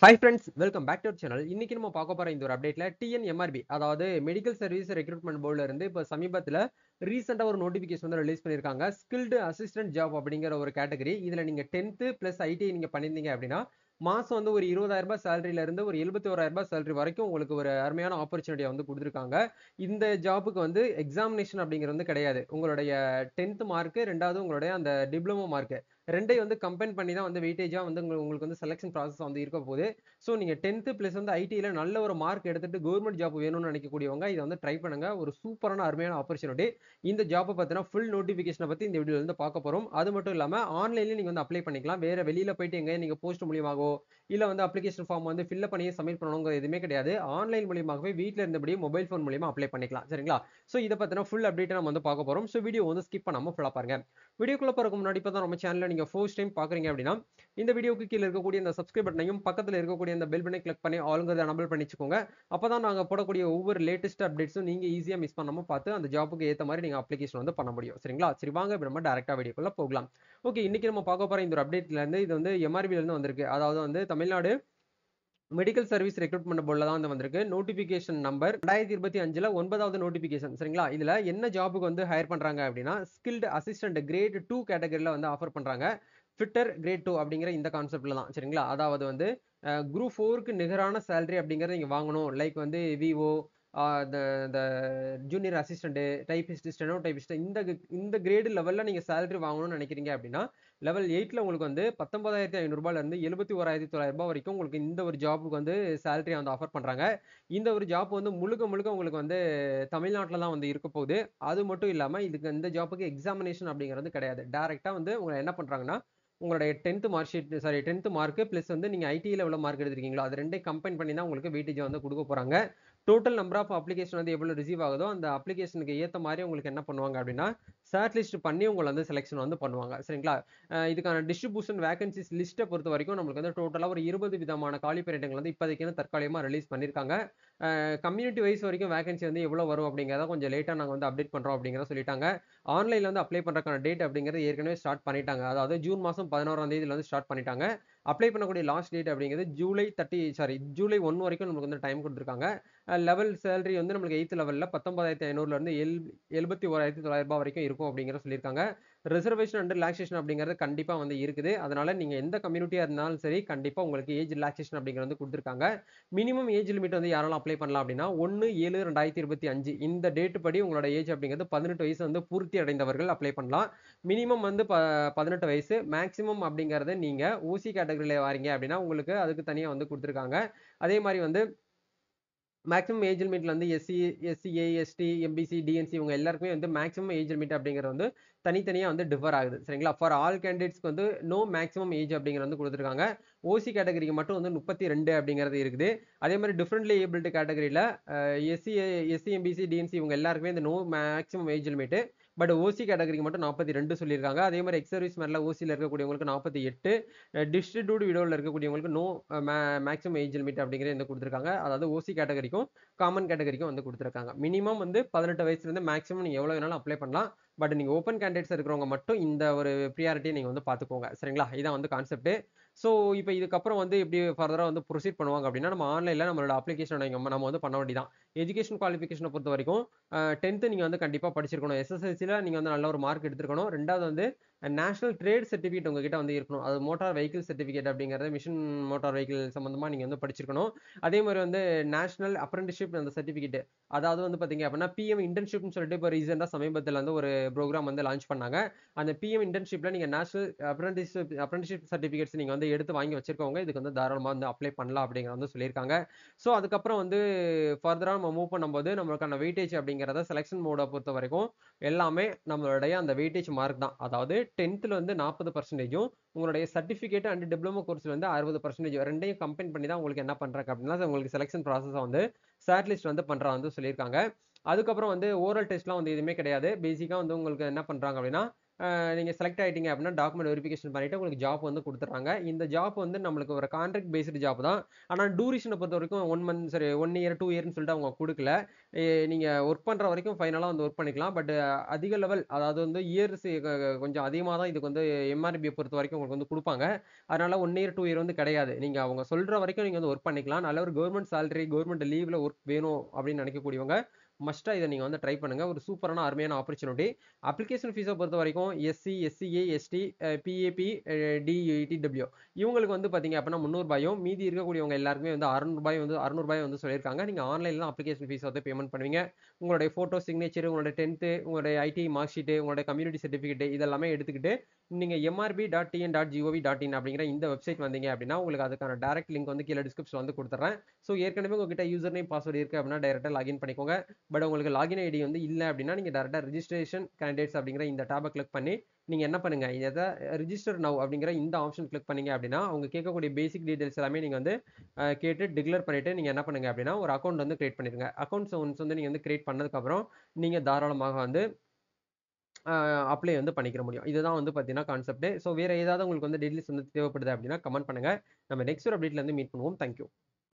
Hi friends, welcome back to our channel. இன்னைக்கு நம்ம பார்க்க போற இந்த ஒரு அப்டேட்ல டிஎன்எம்ஆர்பி, அதாவது மெடிக்கல் சர்வீஸ் ரெக்ரூட்மெண்ட் போர்டுல இருந்து இப்போ சமீபத்துல ரீசெண்டா ஒரு நோட்டிபிகேஷன் வந்து ரிலீஸ் பண்ணிருக்காங்க. ஸ்கில்டு அசிஸ்டன்ட் ஜாப் அப்படிங்கிற ஒரு கேட்டகரி. இதுல நீங்க 10th பிளஸ் ஐடிஐ நீங்க பண்ணிருந்தீங்க அப்படின்னா மாசம் வந்து ஒரு 20,000 ரூபாய் சேலரியில இருந்து ஒரு 71,000 ரூபாய் சேலரி வரைக்கும் உங்களுக்கு ஒரு அருமையான ஆப்பர்ச்சுனிட்டியை வந்து கொடுத்துருக்காங்க. இந்த ஜாபுக்கு வந்து எக்ஸாமினேஷன் அப்படிங்கிறது வந்து கிடையாது. உங்களுடைய 10th மார்க், ரெண்டாவது உங்களுடைய அந்த டிப்ளமோ மார்க் ரெண்டையும் வந்து கம்பைன் பண்ணி தான் வந்து வெயிட்டேஜா வந்து உங்களுக்கு வந்து செலக்ஷன் ப்ராசஸ் வந்து இருக்க போகுது. ஸோ நீங்க 10th பிளஸ் வந்து ஐடில நல்ல ஒரு மார்க் எடுத்துட்டு கவர்மெண்ட் ஜாப் வேணும்னு நினைக்கக்கூடியவங்க இதை வந்து ட்ரை பண்ணுங்க. ஒரு சூப்பரான அருமையான ஆப்பர்ச்சுனிட்டி. இந்த ஜாப்பை பத்தின ஃபுல் நோட்டிபிகேஷனை பத்தி இந்த வீடியோல இருந்து பார்க்க போறோம். அது மட்டும் இல்லாம ஆன்லைன்ல நீங்க வந்து அப்ளை பண்ணிக்கலாம். வேற வெளியில போயிட்டு எங்க நீங்க போஸ்ட் மூலியமாகவோ இல்ல வந்து அப்ளிகேஷன் ஃபார்ம் வந்து ஃபில் பண்ணியே சப்மிட் பண்ணணுங்கிற எதுவுமே கிடையாது. ஆன்லைன் மூலியமாகவே வீட்ல இருந்தபடியே மொபைல் ஃபோன் மூலியமா அப்ளை பண்ணிக்கலாம். சரிங்களா? ஸோ இதை பத்தின ஃபுல் அப்டேட் நம்ம வந்து பார்க்க போறோம். ஸோ வீடியோ வந்து ஸ்கிப் பண்ணாம ஃபுல்லா பாருங்க. வீடியோக்குள்ள போறதுக்கு முன்னாடி இப்போ தான் நம்ம சேனல்ல நீங்க ஃபர்ஸ்ட் டைம் பாக்குறீங்க அப்படின்னா இந்த வீடியோக்கு கீழே இருக்கக்கூடிய இந்த சப்ஸ்கிரைப் பட்டனையும் பக்கத்துல இருக்கக்கூடிய இந்த பெல் பட்டனை கிளிக் பண்ணி ஆளுங்கிறத எனபிள் பண்ணிச்சுக்கோங்க. அப்பதான் நாங்க போடக்கூடிய ஒவ்வொரு லேட்டஸ்ட் அப்டேட்ஸும் நீங்க ஈஸியா மிஸ் பண்ணாம பார்த்து அந்த ஜாப்புக்கு ஏத்த மாதிரி நீங்க அப்ளிகேஷன் வந்து பண்ண முடியும். சரிங்களா? சரி வாங்க இப்ப நம்ம டைரக்டா வீடியோக்குள்ள போகலாம். ஓகே, இன்னைக்கு நம்ம பார்க்க போற இந்த ஒரு அப்டேட்ல இருந்து இது வந்து எம்ஆர்பில இருந்து வந்திருக்கு. அதாவது வந்து தமிழ்நாடு மெடிக்கல் சர்வீஸ் ரெக்ரூட்மெண்ட் போர்டுல தான் வந்து வந்திருக்கு. நோட்டிபிகேஷன் நம்பர் 2025ல 9வது நோட்டிபிகேஷன். சரிங்களா? இதுல என்ன ஜாபுக்கு வந்து ஹையர் பண்றாங்க அப்படின்னா ஸ்கில்டு அசிஸ்டன்ட் கிரேட் 2 கேட்டகரியில வந்து ஆஃபர் பண்றாங்க. ஃபிட்டர் கிரேட் 2 அப்படிங்கிற இந்த கான்செப்ட்ல தான். சரிங்களா? அதாவது வந்து குரூப் 4க்கு நிகரான சேலரி அப்படிங்கறத நீங்க வாங்கணும். லைக் வந்து விஓ, இந்த junior assistant, typist, steno typist இந்த கிரேடு லெவல்ல நீங்க சேலரி வாங்கணும்னு நினைக்கிறீங்க அப்படின்னா லெவல் 8ல உங்களுக்கு வந்து 19,500 ரூபாயில இருந்து 71,900 ரூபாய் வரைக்கும் உங்களுக்கு இந்த ஒரு ஜாபுக்கு வந்து சேலரி வந்து ஆஃபர் பண்றாங்க. இந்த ஒரு ஜாப் வந்து முழுக்க முழுக்க உங்களுக்கு வந்து தமிழ்நாட்டில் தான் வந்து இருக்க போகுது. அது மட்டும் இல்லாம இதுக்கு இந்த ஜாப்புக்கு எக்ஸாமினேஷன் அப்படிங்கிறது கிடையாது. டைரக்டா வந்து உங்களை என்ன பண்றாங்கன்னா உங்களுடைய 10th mark sheet, sorry 10th mark plus வந்து நீங்க ஐடில எவ்வளவு மார்க் எடுத்திருக்கீங்களோ அது ரெண்டையும் கம்பைன் பண்ணி தான் உங்களுக்கு வெயிட்டேஜ் வந்து கொடுக்க போறாங்க. டோட்டல் நம்பர் ஆஃப் அப்ளிகேஷன் வந்து எவ்வளவு ரிசீவ் ஆகுதோ அந்த அப்ளிகேஷனுக்கு ஏத்த மாதிரி உங்களுக்கு என்ன பண்ணுவாங்க அப்படின்னா ஷார்ட் லிஸ்ட் பண்ணி உங்களை வந்து செலெக்ஷன் வந்து பண்ணுவாங்க. சரிங்களா? இதுக்கான டிஸ்ட்ரிபியூஷன் வேகன்சிஸ் லிஸ்ட்டை பொறுத்த வரைக்கும் நம்மளுக்கு வந்து டோட்டலாக ஒரு 20 விதமான காலி பணியிடங்கள் வந்து இப்போதைக்கு தற்காலிகமாக ரிலீஸ் பண்ணியிருக்காங்க. கம்யூனிட்டி வைஸ் வரைக்கும் வேகன்சி வந்து எவ்வளோ வரும் அப்படிங்கிறத கொஞ்சம் லேட்டாக நாங்கள் வந்து அப்டேட் பண்ணுறோம் அப்படிங்கிறத சொல்லிட்டாங்க. ஆன்லைனில் வந்து அப்ளை பண்ணுறதுக்கான டேட் அப்படிங்கிறது ஏற்கனவே ஸ்டார்ட் பண்ணிட்டாங்க. அதாவது ஜூன் மாதம் 11ஆம் தேதியில வந்து ஸ்டார்ட் பண்ணிட்டாங்க. அப்ளை பண்ணக்கூடிய லாஸ்ட் டேட் அப்படிங்கிறது ஜூலை 1 வரைக்கும் நமக்கு வந்து டைம் கொடுத்துருக்காங்க. லெவல் சேலரி வந்து நம்மளுக்கு 8th லெவலில் 19,500ல இருந்து 71,900 ரூபாய் வரைக்கும் இருக்கும் அப்படிங்கிறத சொல்லியிருக்காங்க. ரிசர்வேஷன் அண்ட் ரிலாக்ஸேஷன் அப்படிங்கிறது கண்டிப்பா வந்து இருக்குது. அதனால நீங்க எந்த கம்யூனிட்டியா இருந்தாலும் சரி கண்டிப்பா உங்களுக்கு ஏஜ் ரிலாக்ஸேஷன் அப்படிங்கிறது வந்து கொடுத்துருக்காங்க. மினிமம் ஏஜ் லிமிட் வந்து யாரெல்லாம் அப்ளை பண்ணலாம் அப்படின்னா 1/7/2025 இந்த டேட் படி உங்களோட ஏஜ் அப்படிங்கிறது 18 வயசு வந்து பூர்த்தி அடைந்தவர்கள் அப்ளை பண்ணலாம். மினிமம் வந்து 18 வயசு, மேக்ஸிமம் அப்படிங்கறது நீங்க ஓசி கேட்டகரியில வாரீங்க அப்படின்னா உங்களுக்கு அதுக்கு தனியா வந்து கொடுத்துருக்காங்க. அதே மாதிரி வந்து மேக்ஸிமம் ஏஜ் லிமிட்ல வந்து எஸ்சி, எஸ்டி, எம்பிசி, டிஎன்சி இவங்க எல்லாருக்குமே வந்து மேக்ஸிமம் ஏஜ் லிமிட் அப்படிங்கிறது வந்து தனித்தனியா வந்து டிஃபர் ஆகுது. சரிங்களா? ஃபார் ஆல் கேண்டிடேட்ஸ்க்கு வந்து நோ மேக்ஸிமம் ஏஜ் அப்படிங்கிறது வந்து கொடுத்துருக்காங்க. ஓசி கேட்டகரிக்கு மட்டும் வந்து 32 அப்படிங்கிறது இருக்குது. அதே மாதிரி டிஃபரெண்ட்லி ஏபிள்டு கேட்டகரியில எஸ்சி, எம்பிசி, டிஎன்சி இவங்க எல்லாருக்குமே இந்த no maximum age limit. But OC கேட்டகரிக்கு மட்டும் 42 சொல்லியிருக்காங்க. அதே மாதிரி எக்ஸ் சர்வீஸ் மேன்ல ஓசியில் இருக்கக்கூடியவங்களுக்கு 48, டிஸ்ட்ரிபியூட் விடோவில் இருக்கக்கூடியவங்களுக்கு நோ மேக்ஸிமம் ஏஜ் லிமிட் அப்படிங்கிறது வந்து கொடுத்துருக்காங்க. அதாவது ஓசி கேட்டகரிக்கும் காமன் கேட்டகரிக்கும் வந்து கொடுத்துருக்காங்க. மினிமம் வந்து 18 வயசுல இருந்து மேக்ஸிமம் நீங்க எவ்வளவு வேணாலும் அப்ளை பண்ணலாம். பட் நீங்க ஓப்பன் கேண்டிடேட்ஸ் இருக்கிறவங்க மட்டும் இந்த ஒரு ப்ரியாரிட்டியை நீங்க வந்து பாத்துக்கோங்க. சரிங்களா? இதான் வந்து கான்செப்ட். ஸோ இப்போ இதுக்கப்புறம் வந்து எப்படி ஃபர்தரா வந்து ப்ரொசீட் பண்ணுவாங்க அப்படின்னா நம்ம ஆன்லைன்ல நம்மளோட அப்ளிகேஷன் நம்ம வந்து பண்ண வேண்டியதான். எஜுகேஷன் குவாலிஃபிகேஷனை பொறுத்த வரைக்கும் 10th நீங்க வந்து கண்டிப்பா படிச்சிருக்கணும். எஸ்எஸ்எல்சில நீங்க வந்து நல்ல ஒரு மார்க் எடுத்திருக்கணும். ரெண்டாவது வந்து நேஷனல் ட்ரேட் சர்டிஃபிகேட் உங்ககிட்ட வந்து இருக்கணும். அது மோட்டார் வெஹிக்கிள் சர்டிஃபிகேட் அப்படிங்கிறது மிஷின் மோட்டார் வெஹிக்கிள் சம்பந்தமா நீங்க வந்து படிச்சிருக்கணும். அதே மாதிரி வந்து நேஷனல் அப்ரெண்டிஸ்ஷிப் அந்த சர்டிஃபிகேட், அதாவது வந்து பாத்தீங்க அப்படின்னா பிஎம் இன்டர்ன்ஷிப்னு சொல்லிட்டு இப்போ ரீசெண்டா சமீபத்தில் வந்து ஒரு ப்ரோக்ராம் வந்து லான்ச் பண்ணாங்க. அந்த பிஎம் இன்டர்ன்ஷிப்ல நீங்க நேஷனல் அப்ரெண்டிஸ்ஷிப் சர்டிஃபிகேட்ஸ் நீங்க வந்து எடுத்து வாங்கி வச்சிருக்கவங்க இதுக்கு வந்து தாராளமா வந்து அப்ளை பண்ணலாம் அப்படிங்கிற வந்து சொல்லியிருக்காங்க. ஸோ அதுக்கப்புறம் வந்து ஃபர்தரா நம்ம மூவ் பண்ணும்போது நம்மளுக்கான வெயிட்டேஜ் அப்படிங்கிறத செலக்ஷன் மோட பொறுத்த வரைக்கும் எல்லாமே நம்மளுடைய அந்த வெயிட்டேஜ் மார்க் தான். அதாவது 10th வந்து 40%, உங்களுடைய சர்டிபிகேட் அண்ட் டிப்ளமோ கோர்ஸ்ல வந்து 60%, ரெண்டையும் கம்பைன் பண்ணி தான் உங்களுக்கு என்ன பண்றாங்க அப்படின்னா உங்களுக்கு செலக்ஷன் ப்ராசஸ் வந்து ஷார்ட் லிஸ்ட் வந்து பண்றா வந்து சொல்லியிருக்காங்க. அதுக்கப்புறம் வந்து ஓரல் டெஸ்ட்லாம் வந்து எதுவுமே கிடையாது. பேசிக்கா வந்து உங்களுக்கு என்ன பண்றாங்க அப்படின்னா நீங்க செலக்ட் ஆயிட்டீங்க அப்படின்னா டாக்குமெண்ட் வெரிஃபிகேஷன் பண்ணிட்டு உங்களுக்கு ஜாப் வந்து குடுத்துடுறாங்க. இந்த ஜாப் வந்து நம்மளுக்கு ஒரு கான்ட்ராக்ட் பேஸ்டு ஜாப் தான். ஆனா டூரேஷன பொறுத்தவரைக்கும் 1 மந்த் சரி 1 இயர், 2 இயர்ன்னு சொல்லிட்டு அவங்க குடுக்கல. நீங்க ஒர்க் பண்ற வரைக்கும் ஃபைனலா வந்து ஒர்க் பண்ணிக்கலாம். பட் அதிக லெவல் அதாவது வந்து இயர்ஸ் கொஞ்சம் அதிகமா தான் இதுக்கு வந்து எம்ஆர்பிய பொறுத்தவரைக்கும் உங்களுக்கு வந்து குடுப்பாங்க. அதனால 1 இயர், 2 இயர் வந்து கிடையாது. நீங்க அவங்க சொல்ற வரைக்கும் நீங்க வந்து ஒர்க் பண்ணிக்கலாம். நல்ல ஒரு கவர்ன்மென்ட் சேலரி, கவர்ன்மென்ட் லீவ்ல ஒர்க் வேணும் அப்படின்னு நினைக்கக்கூடியவங்க மஸ்ட்டா இத நீங்க வந்து ட்ரை பண்ணுங்க. ஒரு சூப்பரான அருமையான ஆப்பர்ச்சுனிட்டி. அப்ளிகேஷன் ஃபீஸ பொறுத்தவரைக்கும் எஸ்சி, எஸ்சிஏ, எஸ்டி, பிஏபி, டிஇடிடபிள்யூ இவங்களுக்கு வந்து பார்த்தீங்க அப்படின்னா ரூ. 300யும் மீதி இருக்கக்கூடியவங்க எல்லாருக்குமே வந்து ரூ. 600 வந்து சொல்லியிருக்காங்க. நீங்க ஆன்லைன்ல தான் அப்ளிகேஷன் ஃபீஸ் வந்து பேமெண்ட் பண்ணுவீங்க. உங்களுடைய ஃபோட்டோ, சிக்னேச்சர், உங்களுடைய 10த், உங்களுடைய ஐடி மார்க் ஷீட், உங்களுடைய கம்யூனிட்டி சர்டிஃபிகேட் இதெல்லாமே எடுத்துக்கிட்டு நீங்க mrb.tn.gov.in அப்படிங்கிற இந்த வெப்சைட் வந்தீங்க அப்படின்னா உங்களுக்கு அதுக்கான டைரக்ட் லிங்க் வந்து கீழ டிஸ்கிரிப்ஷன்ல வந்து குடுத்துறேன். ஸோ ஏற்கனவே உங்ககிட்ட யூசர் நேம், பாஸ்வேர்ட் இருக்கு அப்படின்னா டைரக்ட்டா லாகின் பண்ணிக்கோங்க. பட் உங்களுக்கு லாகின் ஐடி வந்து இல்ல அப்படின்னா நீங்க டைரக்ட்டா ரிஜிஸ்ட்ரேஷன் கேண்டிடேட்ஸ் அப்படிங்கிற இந்த டாப கிளிக் பண்ணி நீங்க என்ன பண்ணுங்க இத ரிஜிஸ்டர் நவ் அப்படிங்கிற இந்த ஆப்ஷன் கிளிக் பண்ணீங்க அப்படின்னா அவங்க கேட்கக்கூடிய பேசிக் டீடைல்ஸ் எல்லாமே நீங்க வந்து கேட்டு டிக்ளேர் பண்ணிட்டு நீங்க என்ன பண்ணுங்க அப்படின்னா ஒரு அக்கௌண்ட் வந்து கிரியேட் பண்ணிருங்க. அக்கௌண்ட்ஸ் ஒன்ஸ் வந்து நீங்க வந்து கிரியேட் பண்ணதுக்கு அப்புறம் நீங்க தாராளமாக வந்து அப்ளை வந்து பண்ணிக்கிற முடியும். இதுதான் வந்து பார்த்தீங்கன்னா கான்செப்ட். ஸோ வேற ஏதாவது உங்களுக்கு வந்து டீடைல்ஸ் வந்து தேவைப்படுது அப்படின்னா கமெண்ட் பண்ணுங்க. நம்ம நெக்ஸ்ட் ஒரு அப்டேட்ல வந்து மீட் பண்ணுவோம். Thank you.